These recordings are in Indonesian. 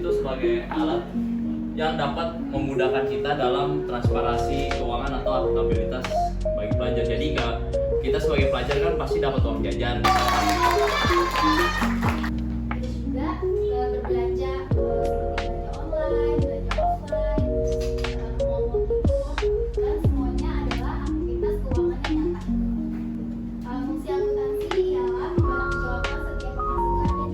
itu sebagai alat yang dapat memudahkan kita dalam transparansi keuangan atau akuntabilitas bagi pelajar. Jadi kita sebagai pelajar kan pasti dapat uang jajan. Terus juga berbelanja seperti belanja online, belanja offline, mall gitu, dan semuanya adalah aktivitas keuangan yang nyata. Fungsi akuntansi ialah mempertanggungjawabkan setiap pemasukan dan juga pengeluaran.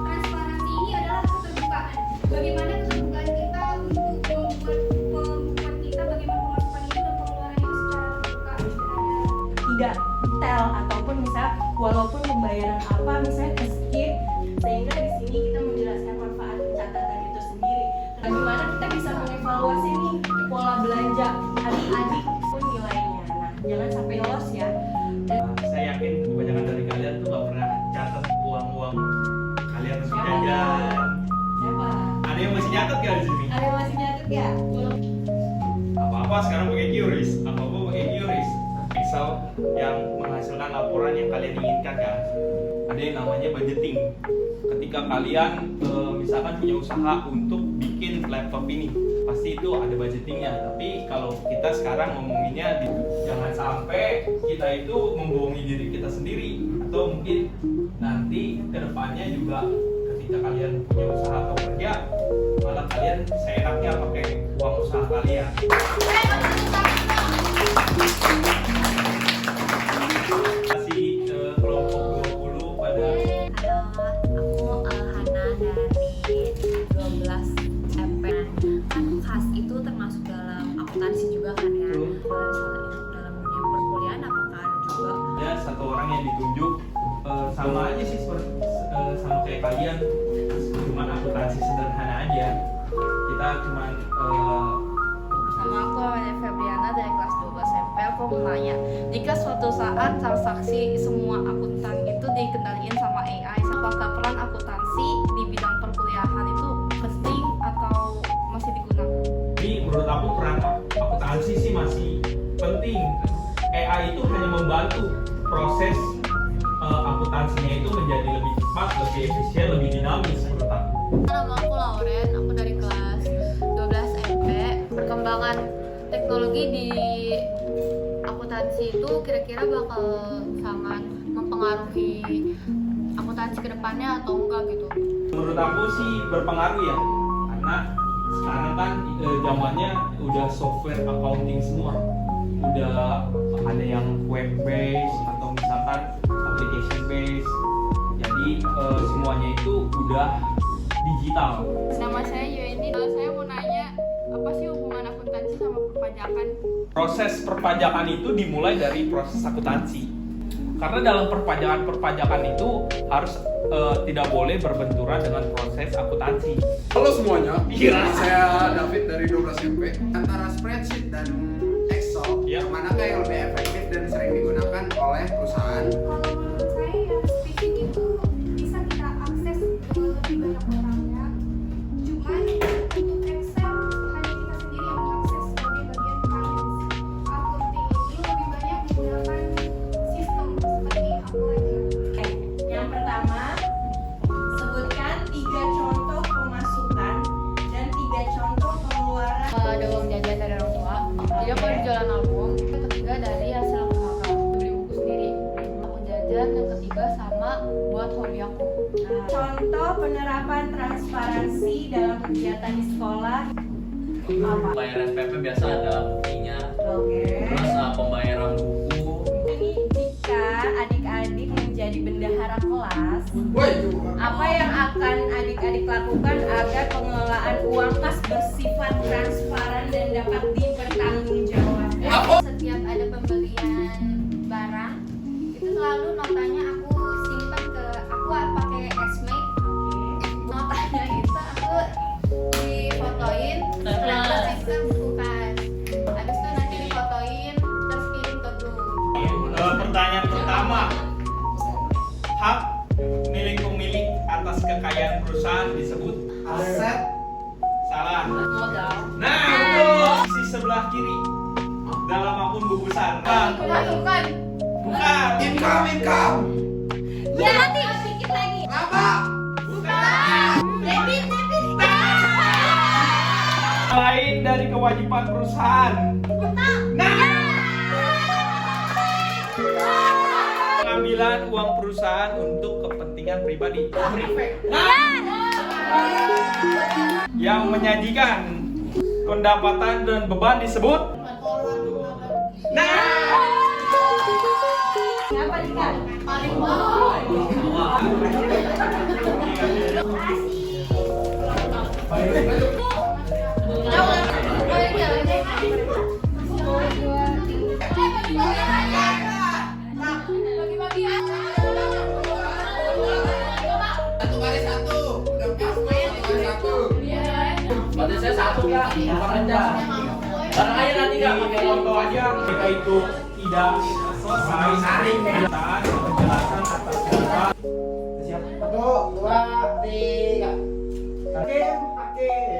Transparansi ini adalah keterbukaan. Bagaimana keterbukaan kita untuk membuat pembukuan kita, bagaimana pemasukan itu dan pengeluaran itu secara terbuka dan ada. Tidak tel ataupun misal walaupun pembayaran apa misalnya ke skip, sehingga di sini kita menjelaskan manfaat pencatatan itu sendiri. Bagaimana kita bisa mengevaluasi nih pola belanja adik-adik pun nilainya. Nah, jangan sampai lolos ya. Saya yakin kebanyakan dari kalian tuh gak pernah catat uang-uang kalian untuk jajan. Siapa? Ada yang masih nyatet gak di sini? Ada yang masih nyatet ya? Apa-apa sekarang pakai QRIS, apa-apa pakai QRIS. Excel yang menghasilkan laporan yang kalian inginkan kan. Ada yang namanya budgeting. Ketika kalian misalkan punya usaha untuk bikin laptop ini, pasti itu ada budgetingnya. Tapi kalau kita sekarang ngomonginnya jangan sampai kita itu membohongi diri kita sendiri, atau mungkin nanti kedepannya juga ketika kalian punya usaha atau kerja, malah kalian seenaknya pakai uang usaha kalian. Masih kelompok 20 pada Halo, aku Hana dari 12 MP. Kan KAS itu termasuk dalam akuntansi juga kan ya. Kalau misalnya dalam dunia perkuliahan apakah ada juga? ada satu orang yang ditunjuk, sama aja sih seperti sama kayak kalian, cuman akuntansi sederhana aja. Kita cuman Nama aku namanya Febriana dari kelas 12 SMP. Aku mau nanya, jika suatu saat transaksi semua akuntan itu dikendaliin sama AI, apakah peran akuntansi di bidang perkuliahan itu penting atau masih digunakan? Jadi menurut aku peran akuntansi sih masih penting. AI itu hanya membantu proses akuntansinya itu menjadi lebih cepat, lebih efisien, lebih dinamis menurut aku. Nama aku Lauren, aku dari kelas 12 MP. Perkembangan teknologi di akuntansi itu kira-kira bakal sangat mempengaruhi akuntansi kedepannya atau enggak gitu? Menurut aku sih berpengaruh ya, karena sekarang kan zamannya udah software accounting semua, udah ada yang web based atau misalkan application based, jadi semuanya itu udah digital. Nama saya Yuni. Saya mau nanya, apa sih hubungan akuntansi sama perpajakan? Proses perpajakan itu dimulai dari proses akuntansi. Karena dalam perpajakan itu harus tidak boleh berbenturan dengan proses akuntansi. Halo semuanya, Iya. saya David dari 12 SMP. Antara spreadsheet dan Excel, Iya. yang manakah yang lebih efektif dan sering digunakan oleh perusahaan? Kalau menurut saya yang spreadsheet itu bisa kita akses ke lebih banyak orangnya. Cuman untuk Excel hanya kita sendiri yang mengakses sebagai bagian finance. Accounting ini lebih banyak menggunakan sistem seperti Outlier. Oke, yang pertama, sebutkan 3 contoh pemasukan dan 3 contoh pengeluaran. Ada uang jajan dari orang tua, jadi aku jualan album. Yang ketiga dari hasil kakak, beli buku sendiri. Aku jajan, yang ketiga sama buat hobi aku. Nah, contoh penerapan transparansi dalam kegiatan di sekolah apa? Pembayaran SPP biasa ada buktinya, Oke. terus pembayaran buku. Ini jika adik-adik menjadi bendahara kelas, Woi, apa yang akan adik-adik lakukan agar pengelolaan uang kas bersifat transparan dan dapat dipertanggungjawabkan? Setiap ada pembelian barang itu selalu notanya aku simpan ke aku pakai Esmate. Notanya itu aku difotoin terus itu bukan. Habis itu nanti difotoin terus kirim ke grup. Pertanyaan pertama, hak milik pemilik atas kekayaan perusahaan disebut aset. salah. Modal. Nah itu sisi sebelah kiri dalam akun bukusan. Bukan. Bukan. Income. Ya, dikit lagi. Laba. Bukan. Debit. dari kewajiban perusahaan. Nah, pengambilan uang perusahaan untuk kepentingan pribadi. Yang menyajikan pendapatan dan beban disebut. Nah, Apa nih Kak? Paling bawah. Satu kali satu. Udah pas kali satu. Berarti saya satu kak, bukan aja. Barang aja nanti kak, pakai contoh aja kita itu tidak selesai saring penjelasan atas siapa. Satu, dua, tiga. Hakim, hakim.